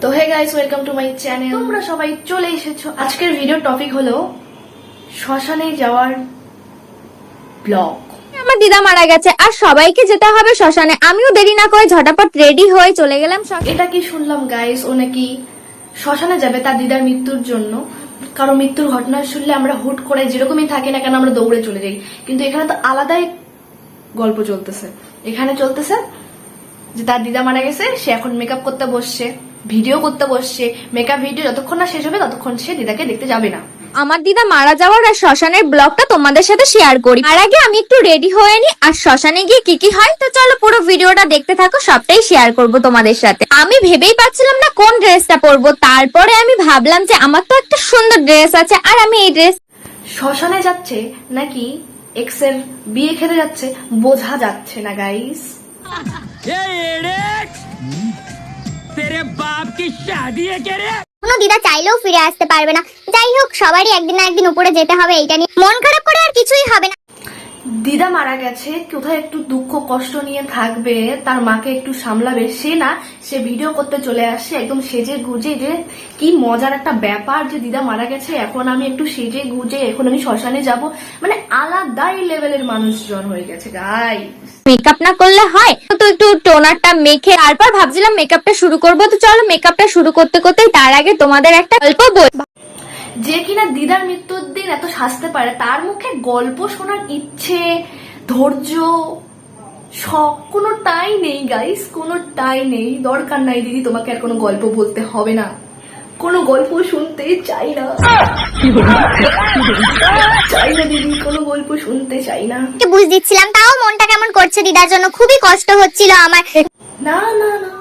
তো hey guys, welcome to my channel. তোমরা সবাই চলে এসেছো। আজকের ভিডিও টপিক হলো শ্মশানে যাওয়ার ব্লগ। আমার দিদা মারা গেছে আর সবাইকে যেতে হবে শ্মশানে। আমিও দেরি না করে ঝটাপট রেডি হয়ে চলে গেলাম। এটা কি শুনলাম গাইস, ও নাকি শ্মশানে যাবে তার দিদার মৃত্যুর জন্য। কারো মৃত্যুর ঘটনা শুনলে আমরা হুট করে যেরকমই থাকি না কেন আমরা দৌড়ে চলে যাই, কিন্তু এখানে তো আলাদাই গল্প চলতেছে। এখানে চলতেছে যে তার দিদা মারা গেছে, সে এখন মেকআপ করতে বসছে, ভিডিও করতে বসছে। মেকআপ ভিডিও যতক্ষণ না শেষ হবে ততক্ষণ সে দিদাকে দেখতে যাবে না। আমার দিদা মারা যাওয়ার আর শ্মশানের ব্লগটা তোমাদের সাথে শেয়ার করি। আর আগে আমি একটু রেডি হয়ে নি আর শ্মশানে গিয়ে কি কি হয় তো চলো পুরো ভিডিওটা দেখতে থাকো, সবটাই শেয়ার করব তোমাদের সাথে। আমি ভেবেই পাচ্ছিলাম না কোন ড্রেসটা পরবো, তারপরে আমি ভাবলাম যে আমার তো একটা সুন্দর ড্রেস আছে আর আমি এই ড্রেস। শ্মশানে যাচ্ছে নাকি এক্স এর বিয়ে খেতে যাচ্ছে বোঝা যাচ্ছে না গাইস। तेरे बाप की शादी है क्या रे? কোনো দিদা চাইলেও ফিরে আসতে পারবে না। যাই হোক, সবারই একদিন না একদিন উপরে যেতে হবে, এইটা নিয়ে মন খারাপ করে আর কিছুই হবে না। দিদা মারা গেছে, কোথায় একটু দুঃখ কষ্ট নিয়ে থাকবে, তার মাকে একটু সামলাবে, সে না, সে ভিডিও করতে চলে আসছে একদম সেজে গুজে। যে কি মজার একটা ব্যাপার যে দিদা মারা গেছে, এখন আমি একটু সেজে গুজে এখন আমি শ্মশানে যাব, মানে আলাদাই লেভেলের মানুষজন হয়ে গেছে গাই। মেকআপ না করলে হয় তো একটু টোনারটা মেখে তারপর ভাবছিলাম মেকআপটা শুরু করব। তো চলো মেকআপটা শুরু করতে করতে তার আগে তোমাদের একটা গল্প বল। যে কিনা দিদার মৃত্যুর দিন এত সাজতে পারে, তার মুখে গল্প শোনার ইচ্ছে, ধৈর্য, শখ কোনোটাই নেই গাইস, কোনোটাই নেই। দরকার নাই দিদি, তোমাকে আর কোনো গল্প বলতে হবে না, কোনো গল্প শুনতে চাই না, চাই না দিদি, কোনো গল্প শুনতে চাই না। বুঝ দিচ্ছিলাম, তাও মনটা কেমন করছে দিদার জন্য, খুবই কষ্ট হচ্ছিল আমার। না না না,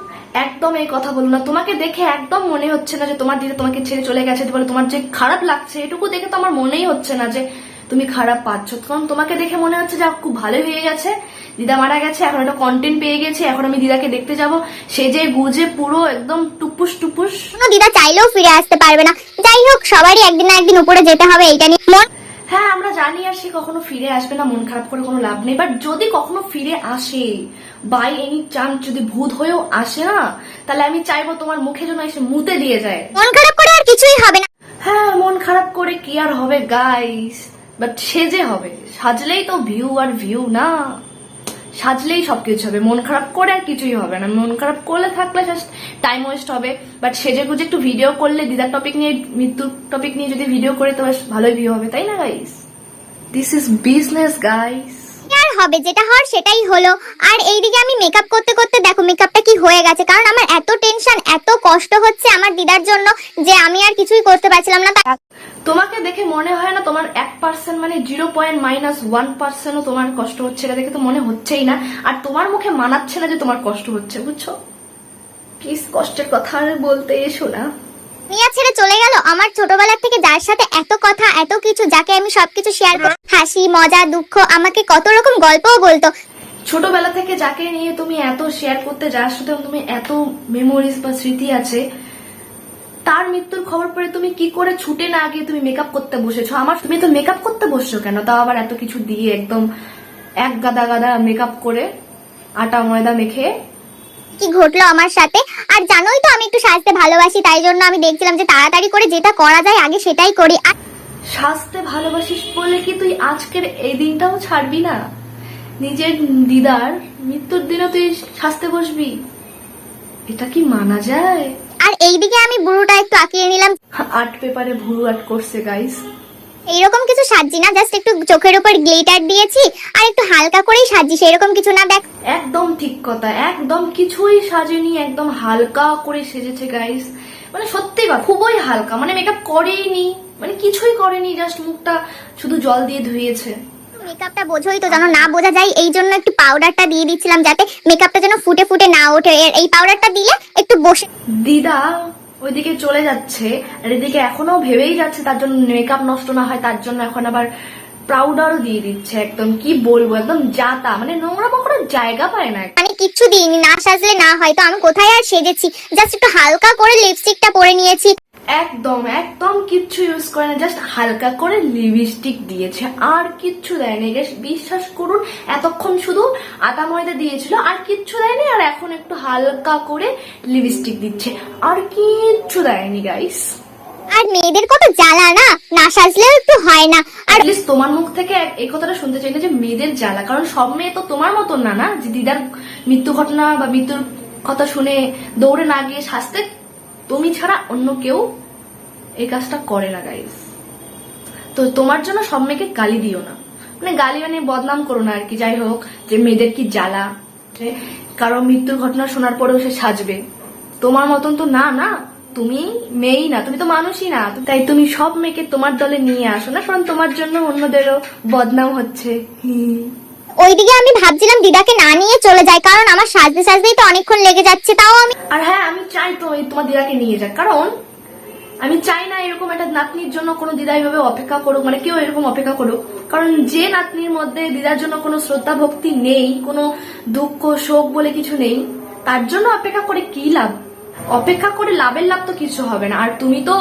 একদম এই কথা বলো না। তোমাকে দেখে একদম মনে হচ্ছে না যে তোমার দিদা তোমাকে ছেড়ে চলে গেছে বলে তোমার যে খারাপ লাগছে, এটুকু দেখে তো আমার মনেই হচ্ছে না যে তুমি খারাপ পাচ্ছ। কারণ তোমাকে দেখে মনে হচ্ছে যে খুব ভালো হয়ে গেছে, দিদা মারা গেছে, এখন একটা কন্টেন্ট পেয়ে গেছে, এখন আমি দিদাকে দেখতে যাব সেজে গুজে পুরো একদম টুপুস টুপুস। কোনো দিদা চাইলেও ফিরে আসতে পারবে না। যাই হোক, সবারই একদিন না একদিন উপরে যেতে হবে, এইটা নিয়ে মন। হ্যাঁ আমরা জানি, আর সে কখনো ফিরে আসবে না, মন খারাপ করে কোনো লাভ নেই। বাট যদি কখনো ফিরে আসে, বাই এনি চান্স যদি ভূত হয়েও আসে না, তাহলে আমি চাইবো তোমার মুখে যেন এসে মুতে দিয়ে যায়। মন খারাপ করে আর কিছুই হবে না। হ্যাঁ মন খারাপ করে কি আর হবে গাইস, বাট সেজে হবে, সাজলেই তো ভিউ আর ভিউ না, সাজলেই সবকিছু হবে। মন খারাপ করে আর কিছুই হবে না, মন খারাপ করলে থাকলে টাইম ওয়েস্ট হবে। বাট সেজে গুজে একটু ভিডিও করলে, দিদার টপিক নিয়ে, মৃত্যুর টপিক নিয়ে যদি ভিডিও করে তো বেশ ভালোই ভিউ হবে, তাই না guys? This is business guys. আর হবে, যেটা হওয়ার সেটাই হলো। আর এইদিকে আমি মেকআপ করতে করতে দেখো মেকআপটা কি হয়ে গেছে, কারণ আমার এত টেনশন, এত কষ্ট হচ্ছে আমার দিদার জন্য যে আমি আর কিছুই করতে পারছিলাম না। তোমাকে দেখে মনে হয় না তোমার 1% মানে 0.-1%ও তোমার কষ্ট হচ্ছে, এটা দেখে তো মনে হচ্ছেই না। আর তোমার মুখে মানাচ্ছে না যে তোমার কষ্ট হচ্ছে, বুঝছো? প্লিজ কষ্টের কথা আর বলতে এসো না। মিয়া ছেড়ে চলে গেল আমার ছোটবেলা থেকে, যার সাথে এত কথা এত কিছু, যাকে আমি সবকিছু শেয়ার করি, হাসি মজা দুঃখ, আমাকে কত রকম গল্পও বলতো। ছোটবেলা থেকে যাকে নিয়ে তুমি এত শেয়ার করতে, যার সাথে তুমি এত মেমোরিজ বা স্মৃতি আছে, তার মৃত্যুর খবর পড়ে তুমি কি করে ছুটে না গিয়ে তুমি মেকআপ করতে বসেছো? আমার তুমি তো মেকআপ করতে বসছো কেন, তাও আবার এত কিছু দিয়ে, একদম এক গাদা গাদা মেকআপ করে, আটা ময়দা মেখে। কি ঘটলো আমার সাথে? আর জানোই তো আমি একটু সাজতে ভালোবাসি, তাই জন্য আমি দেখছিলাম যে তাড়াতাড়ি করে যেটা করা যায় আগে সেটাই করি। আর সাজতে ভালোবাসিস বলে কি তুই আজকের এই দিনটাও ছাড়বি না? নিজের দিদার মৃত্যুর দিনও তুই সাজতে বসবি? এটা কি মানা যায়? আর এইদিকে আমি বুড়োটা একটু আঁকিয়ে নিলাম। আর্ট পেপারে ভুরু আর্ট করছে গাইস। এইরকম কিছু সাজি না, জাস্ট একটু চোখের উপর গ্লিটার দিয়েছি আর একটু হালকা করেই সাজি, সেরকম কিছু না। দেখ একদম ঠিক কথা, একদম কিছুই সাজেনি, একদম হালকা করে সেজেছে গাইস। মানে সত্যি কথা, খুবই হালকা, মানে মেকআপ করেইনি, মানে কিছুই করেনি, জাস্ট মুখটা শুধু জল দিয়ে ধুয়েছে। মেকআপটা বোঝোই তো, যেন না বোঝা যায় এই জন্য একটু পাউডারটা দিয়ে দিচ্ছিলাম, যাতে মেকআপটা যেন ফুটে ফুটে না ওঠে। এই পাউডারটা দিলে একটু বসে। দিদা ওইদিকে চলে যাচ্ছে আর এদিকে এখনো ভেবেই যাচ্ছে তার জন্য মেকআপ নষ্ট না হয়, তার জন্য এখন আবার পাউডারও দিয়ে দিচ্ছে। একদম কি বলবো, একদম যাতা, মানে নোংরা করার জায়গা পায় না। আমি কিচ্ছু দিইনি, না সাজলে না হয়, তো আমি কোথায় আর সেজেছি, জাস্ট একটু হালকা করে লিপস্টিকটা পরে নিয়েছি। একদম একদম কিচ্ছু ইউজ করে না, জাস্ট হালকা করে লিপস্টিক দিয়েছে, আর কিচ্ছু দেয়নি। বিশ্বাস করুন, এতক্ষণ শুধু আটা ময়দা দিয়েছিল, আর কিচ্ছু দেয়নি, আর এখন একটু হালকা করে লিপস্টিক দিচ্ছে, আর কিচ্ছু দেয়নি গাইস। আর মেয়েদের কত জ্বালা না, না সাজলেও একটু হয় না। আর অ্যাটলিস্ট তোমার মুখ থেকে এই কথাটা শুনতে চাই না যে মেয়েদের জ্বালা, কারণ সব মেয়ে তো তোমার মতন না, না যে দিদার মৃত্যু ঘটনা বা মৃত্যুর কথা শুনে দৌড়ে না গিয়ে সাজতে, তুমি ছাড়া অন্য কেউ এই কাজটা করে না গাইস। তো তোমার জন্য সব মেয়েকে গালি দিও না, মানে গালি মানে বদনাম করো না আর কি। যাই হোক, যে মেয়েদের কি জ্বালা, যে কারো মৃত্যুর ঘটনা শোনার পরেও সে সাজবে, তোমার মতন তো না, না তুমি মেয়েই না, তুমি তো মানুষই না। তাই তুমি সব মেয়েকে তোমার দলে নিয়ে আসো না, কারণ তোমার জন্য অন্যদেরও বদনাম হচ্ছে। ওইদিকে আমি ভাবছিলাম দিদাকে না নিয়ে চলে যাই, কারণ আমার সাজতে সাজতেই তো অনেকক্ষণ লেগে যাচ্ছে। তাও আমি আর হ্যাঁ, আমি চাই তো এই তোমার দিদাকে নিয়ে যাক, কারণ আমি চাই না এরকম একটা নাতনির জন্য কোনো দিদা এইভাবে অপেক্ষা করুক, মানে কেউ এরকম অপেক্ষা করুক। কারণ যে নাতনির মধ্যে দিদার জন্য কোনো শ্রদ্ধা ভক্তি নেই, কোনো দুঃখ শোক বলে কিছু নেই, তার জন্য অপেক্ষা করে কি লাভ? অপেক্ষা করে লাভের লাভ তো কিছু হবে না। আর তুমি তো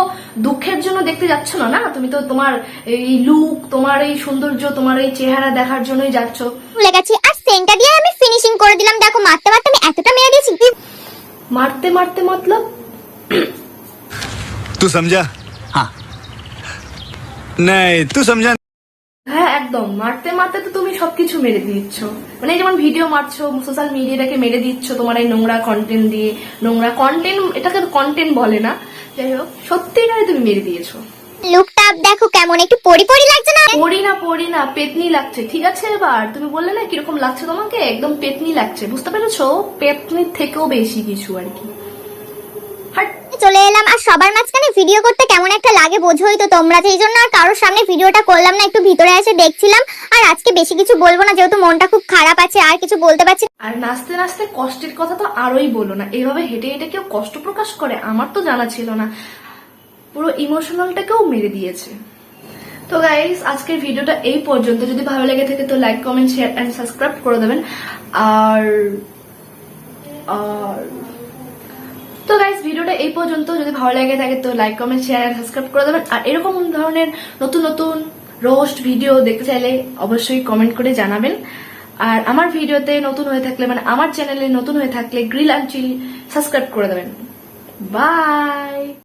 দুঃখের জন্য দেখতে যাচ্ছ না, না তুমি তো তোমার এই লুক, তোমার এই সৌন্দর্য, তোমার এই চেহারা দেখার জন্যই যাচ্ছ। ভুলে গেছি। আর সেন্টটা দিয়ে আমি ফিনিশিং করে দিলাম। দেখো মারতে মারতে আমি এতটা মেরে দিয়েছি। মারতে মারতে মতলব तू समझा? हाँ नहीं तू समझा? হ্যাঁ একদম, মারতে মারতে তো তুমি সবকিছু মেরে দিচ্ছ, মানে এই যেমন ভিডিও মারছো, সোশ্যাল মিডিয়াটাকে মেরে দিচ্ছ তোমার এই নোংরা কন্টেন্ট দিয়ে। নোংরা কন্টেন্ট, এটাকে কন্টেন্ট বলে না, যাই হোক সত্যিকারে তুমি মেরে দিয়েছো। লুকটা দেখো কেমন, একটু পরি পরি লাগছে না? পড়ি না পেতনি লাগছে, ঠিক আছে? এবার তুমি বললে না কিরকম লাগছে তোমাকে, একদম পেতনি লাগছে, বুঝতে পেরেছো? পেতনির থেকেও বেশি কিছু আর কি। চলে এলাম, আর সবার মাঝখানে ভিডিও করতে কেমন একটা লাগে বোঝোই তো তোমরা, সেই জন্য আর কারোর সামনে ভিডিওটা করলাম না, একটু ভিতরে এসে দেখছিলাম। আর আজকে বেশি কিছু বলবো না, যেহেতু মনটা খুব খারাপ আছে, আর কিছু বলতে পারছি না। আর নাচতে নাচতে কষ্টের কথা তো আরোই বলো না, এভাবে হেঁটে হেঁটে কেউ কষ্ট প্রকাশ করে, আমার তো জানা ছিল না। পুরো ইমোশনালটাকেও মেরে দিয়েছে। তো গাইস, আজকের ভিডিওটা এই পর্যন্ত। যদি ভালো লেগে থাকে তো like, comment, share and subscribe করে দেবেন। আর তো গাইস, ভিডিওটা এই পর্যন্ত। যদি ভালো লেগে থাকে তো like, comment, share and subscribe করে দেবেন। আর এরকম ধরনের নতুন নতুন রোস্ট ভিডিও দেখতে চাইলে অবশ্যই কমেন্ট করে জানাবেন। আর আমার ভিডিওতে নতুন হয়ে থাকলে, মানে আমার চ্যানেলে নতুন হয়ে থাকলে গ্রিল অ্যান্ড চিল সাবস্ক্রাইব করে দেবেন। বাই।